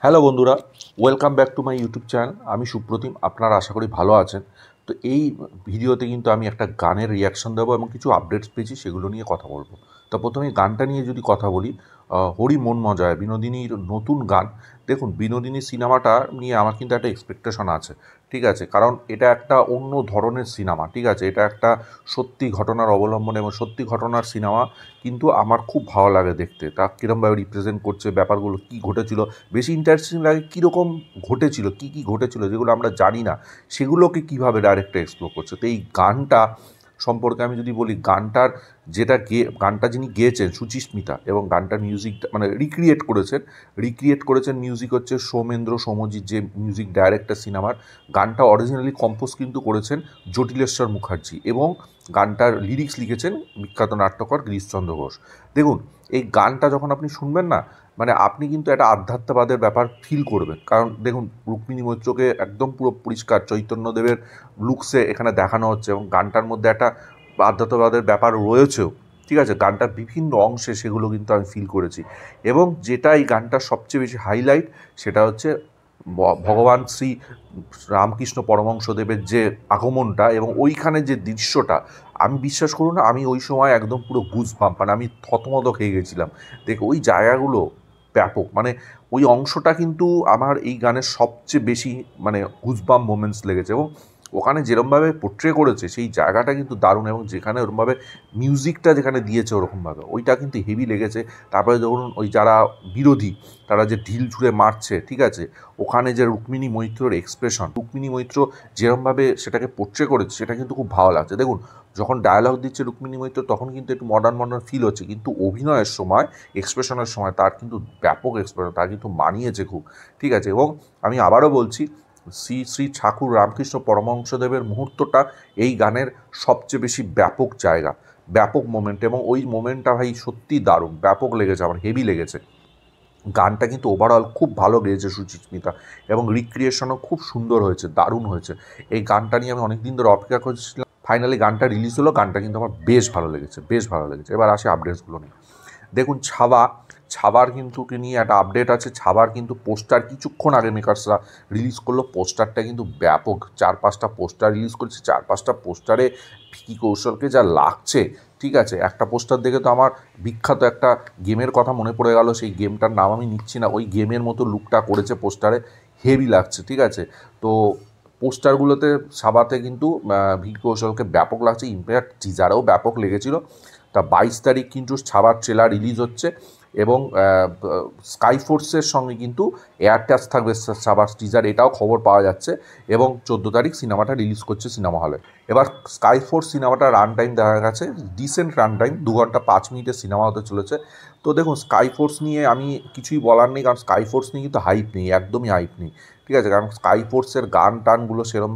Hello বন্ধুরা, welcome back to my YouTube channel. আমি সুপ্রতিম, আপনারা আশা করি ভালো আছেন। তো এই ভিডিওতে কিন্তু আমি একটা গানের রিয়াকশন দেবো এবং কিছু আপডেটস পেয়েছি সেগুলো নিয়ে কথা বলবো। তো প্রথমে গানটা নিয়ে যদি কথা বলি, হরি মন মজায় বিনোদিনীর নতুন গান। দেখুন, বিনোদিনী সিনেমাটা নিয়ে আমার কিন্তু একটা এক্সপেকটেশন আছে, ঠিক আছে, কারণ এটা একটা অন্য ধরনের সিনেমা, ঠিক আছে, এটা একটা সত্যি ঘটনার অবলম্বনে এবং সত্যি ঘটনার সিনেমা। কিন্তু আমার খুব ভালো লাগে দেখতে, তা কীরমভাবে রিপ্রেজেন্ট করছে, ব্যাপারগুলো কী ঘটেছিল। বেশি ইন্টারেস্টিং লাগে কীরকম ঘটেছিল, কী কী ঘটেছিল যেগুলো আমরা জানি না, সেগুলোকে কীভাবে ডাইরেক্টর এক্সপ্লোর করছে। তো এই গানটা সম্পর্কে আমি যদি বলি, গানটা যিনি গেয়েছেন সুচিস্মিতা, এবং গানটার মিউজিকটা মানে রিক্রিয়েট করেছেন মিউজিক হচ্ছে সৌমেন্দ্র সমজিৎ, যে মিউজিক ডাইরেক্টর সিনেমার। গানটা অরিজিনালি কম্পোজ কিন্তু করেছেন জটিলেশ্বর মুখার্জি, এবং গানটার লিরিক্স লিখেছেন বিখ্যাত নাট্যকার গিরিশচন্দ্র ঘোষ। দেখুন, এই গানটা যখন আপনি শুনবেন না, মানে আপনি কিন্তু একটা আধ্যাত্মবাদের ব্যাপার ফিল করবেন। কারণ দেখুন, রুক্মিণী মৈত্রকে একদম পুরো পরিষ্কার চৈতন্যদেবের লুকসে এখানে দেখানো হচ্ছে, এবং গানটার মধ্যে একটা আধ্যাত্মবাদের ব্যাপার রয়েছেও, ঠিক আছে। গানটার বিভিন্ন অংশে সেগুলো কিন্তু আমি ফিল করেছি। এবং যেটা এই গানটার সবচেয়ে বেশি হাইলাইট, সেটা হচ্ছে ভগবান শ্রী রামকৃষ্ণ পরমহংসদেবের যে আগমনটা এবং ওইখানে যে দৃশ্যটা, আমি বিশ্বাস করুন না, আমি ওই সময় একদম পুরো গুজবাম্প, মানে আমি থতমত খেয়ে গেছিলাম। দেখো ওই জায়গাগুলো ব্যাপক, মানে ওই অংশটা কিন্তু আমার এই গানের সবচেয়ে বেশি মানে গুজবাম্প মোমেন্টস লেগেছে। এবং ওখানে যেরমভাবে পোট্রে করেছে সেই জায়গাটা কিন্তু দারুণ, এবং যেখানে ওরমভাবে মিউজিকটা যেখানে দিয়েছে ওরকমভাবে ওইটা কিন্তু হেভি লেগেছে। তারপরে ধরুন ওই যারা বিরোধী, তারা যে ঢিল ছুঁড়ে মারছে, ঠিক আছে, ওখানে যে রুক্মিণী মৈত্রর এক্সপ্রেশন, রুক্মিণী মৈত্র যেরমভাবে সেটাকে পোট্রে করেছে, সেটা কিন্তু খুব ভালো লাগছে। দেখুন, যখন ডায়ালগ দিচ্ছে রুক্মিণী মৈত্র তখন কিন্তু একটু মডার্ন মডার্ন ফিল হচ্ছে, কিন্তু অভিনয়ের সময়, এক্সপ্রেশনের সময় তার কিন্তু ব্যাপক এক্সপ্রেশন, তার কিন্তু মানিয়েছে খুব, ঠিক আছে। এবং আমি আবারও বলছি, শ্রী শ্রী ঠাকুর রামকৃষ্ণ পরমহংসদেবের মুহূর্তটা এই গানের সবচেয়ে বেশি ব্যাপক জায়গা, ব্যাপক মোমেন্ট, এবং ওই মোমেন্টটা ভাই সত্যি দারুণ, ব্যাপক লেগেছে আমার, হেভি লেগেছে। গানটা কিন্তু ওভারঅল খুব ভালো গেয়েছে সুচিস্মিতা, এবং রিক্রিয়েশনও খুব সুন্দর হয়েছে, দারুণ হয়েছে। এই গানটা নিয়ে আমি অনেক দিন ধরে অপেক্ষা করছিলাম, ফাইনালি গানটা রিলিজ হলো। গানটা কিন্তু আমার বেশ ভালো লেগেছে, বেশ ভালো লেগেছে। এবার আসে আপডেটসগুলো নিয়ে। দেখুন, ছাবার কিন্তু নিয়ে একটা আপডেট আছে। ছাবার কিন্তু পোস্টার কিছুক্ষণ আগে মেকার্সরা রিলিজ করলো। পোস্টারটা কিন্তু ব্যাপক, 4-5টা পোস্টার রিলিজ করেছে। 4-5টা পোস্টারে ভিকি কৌশলকে যা লাগছে, ঠিক আছে, একটা পোস্টার দেখে তো আমার বিখ্যাত একটা গেমের কথা মনে পড়ে গেল। সেই গেমটার নাম আমি নিচ্ছি না, ওই গেমের মতো লুকটা করেছে পোস্টারে, হেভি লাগছে, ঠিক আছে। তো পোস্টারগুলোতে ছাবাতে কিন্তু ভিকি কৌশলকে ব্যাপক লাগছে, ইনফ্যাক্ট টিজারেও ব্যাপক লেগেছিল। তা 22 তারিখ কিন্তু ছাবার ট্রেলার রিলিজ হচ্ছে, এবং স্কাইফোর্সের সঙ্গে কিন্তু এয়ারটাচ থাকবে ছাবার টিজার, এটাও খবর পাওয়া যাচ্ছে। এবং 14 তারিখ সিনেমাটা রিলিজ করছে সিনেমা হলে। এবার স্কাইফোর্স সিনেমাটার রান টাইম দেখা গেছে ডিসেন্ট রান টাইম, 2 ঘন্টা 5 মিনিটের সিনেমা হতে চলেছে। তো দেখুন, স্কাইফোর্স নিয়ে আমি কিছুই বলার নেই, কারণ স্কাইফোর্স নিয়ে কিন্তু হাইপ নেই, একদমই হাইপ নেই, ঠিক আছে। কারণ স্কাইফোর্সের গান টানগুলো সেরম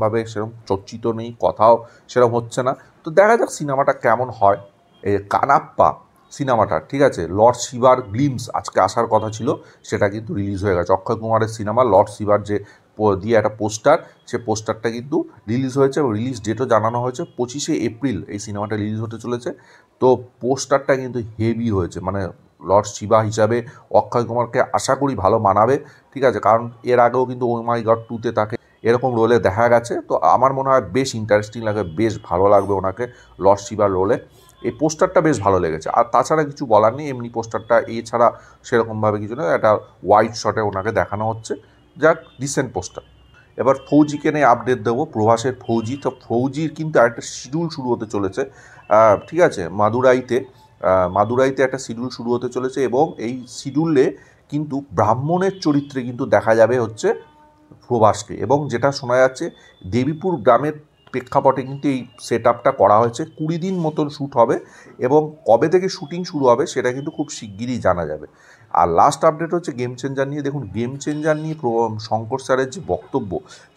চর্চিত নেই, কথাও সেরকম হচ্ছে না। তো দেখা যাক সিনেমাটা কেমন হয়। কানাপ্পা সিনেমাটা, ঠিক আছে, লর্ড শিবার গ্লিমস আজকে আসার কথা ছিল, সেটা কিন্তু রিলিজ হয়ে গেছে। অক্ষয় কুমারের সিনেমা লর্ড শিবার যে দিয়ে একটা পোস্টার, সে পোস্টারটা কিন্তু রিলিজ হয়েছে, এবং রিলিজ ডেটও জানানো হয়েছে 25শে এপ্রিল এই সিনেমাটা রিলিজ হতে চলেছে। তো পোস্টারটা কিন্তু হেভি হয়েছে, মানে লর্ড শিবা হিসাবে অক্ষয় কুমারকে আশা করি ভালো মানাবে, ঠিক আছে। কারণ এর আগেও কিন্তু ও মাই গড 2-তে তাকে এরকম রোলে দেখা গেছে। তো আমার মনে হয় বেশ ইন্টারেস্টিং লাগে, বেশ ভালো লাগবে ওনাকে লর্ড শিবার রোলে। এই পোস্টারটা বেশ ভালো লেগেছে। আর তাছাড়া কিছু বলার নেই, এমনি পোস্টারটা, এছাড়া সেরকমভাবে কিছু না, একটা ওয়াইড শটে ওনাকে দেখানো হচ্ছে, যাক ডিসেন্ট পোস্টার। এবার ফৌজিকে নিয়ে আপডেট দেবো, প্রভাসের ফৌজি। তো ফৌজির কিন্তু আরেকটা শিডিউল শুরু হতে চলেছে, ঠিক আছে, মাদুরাইতে একটা শিডিউল শুরু হতে চলেছে, এবং এই শিডিউলে কিন্তু ব্রাহ্মণের চরিত্রে কিন্তু দেখা যাবে হচ্ছে প্রভাসকে। এবং যেটা শোনা যাচ্ছে, দেবীপুর গ্রামের প্রেক্ষাপটে কিন্তু এই সেট আপটা করা হয়েছে। 20 দিন মতন শ্যুট হবে, এবং কবে থেকে শ্যুটিং শুরু হবে সেটা কিন্তু খুব শিগগিরই জানা যাবে। আর লাস্ট আপডেট হচ্ছে গেম চেঞ্জার নিয়ে। দেখুন, গেম চেঞ্জার নিয়ে শঙ্কর স্যারের যে বক্তব্য,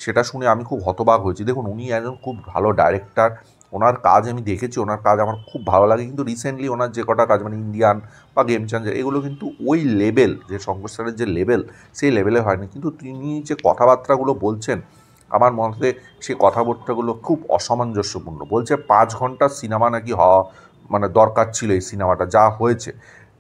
সেটা শুনে আমি খুব হতবাক হয়েছি। দেখুন, উনি একজন খুব ভালো ডাইরেক্টর, ওনার কাজ আমি দেখেছি, ওনার কাজ আমার খুব ভালো লাগে। কিন্তু রিসেন্টলি ওনার যে কটা কাজ, মানে ইন্ডিয়ান বা গেম চেঞ্জার, এগুলো কিন্তু ওই লেভেল, যে শঙ্কর স্যারের যে লেভেল, সেই লেভেলে হয়নি। কিন্তু তিনি যে কথাবার্তাগুলো বলছেন, আমার মতে সেই কথাবার্তাগুলো খুব অসামঞ্জস্যপূর্ণ। বলছে 5 ঘন্টার সিনেমা নাকি হওয়া মানে দরকার ছিল এই সিনেমাটা, যা হয়েছে,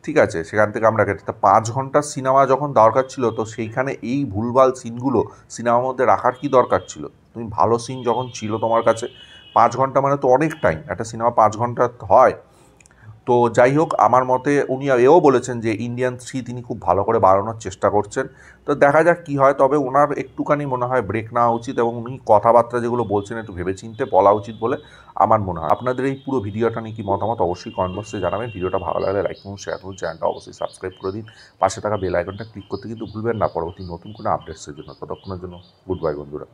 ঠিক আছে, সেখান থেকে আমরা কেটে তা 5 ঘন্টার সিনেমা যখন দরকার ছিল, তো সেইখানে এই ভুলভাল সিনগুলো সিনেমার মধ্যে রাখার কি দরকার ছিল? তুমি ভালো সিন যখন ছিল তোমার কাছে, 5 ঘন্টা মানে তো অনেক টাইম, একটা সিনেমা 5 ঘন্টা হয়। তো যাই হোক, আমার মতে উনি এও বলেছেন যে ইন্ডিয়ান 3 তিনি খুব ভালো করে বানানোর চেষ্টা করছেন। তো দেখা যাক কী হয়, তবে ওনার একটুখানি মনে হয় ব্রেক নেওয়া উচিত এবং উনি কথাবার্তা যেগুলো বলছেন একটু ভেবেচিন্তে বলা উচিত বলে আমার মনে হয়। আপনাদের এই পুরো ভিডিওটা নিয়ে কি মতামত অবশ্যই কমেন্ট বক্সে জানাবেন। ভিডিওটা ভালো লাগলে লাইক করুন, শেয়ার করুন, চ্যানেলটা অবশ্যই সাবস্ক্রাইব করে দিন। পাশে থাকা বেল আইকনটা ক্লিক করতে কিন্তু ভুলবেন না পরবর্তী নতুন কোনো আপডেটসের জন্য। ততক্ষণের জন্য গুড বাই বন্ধুরা।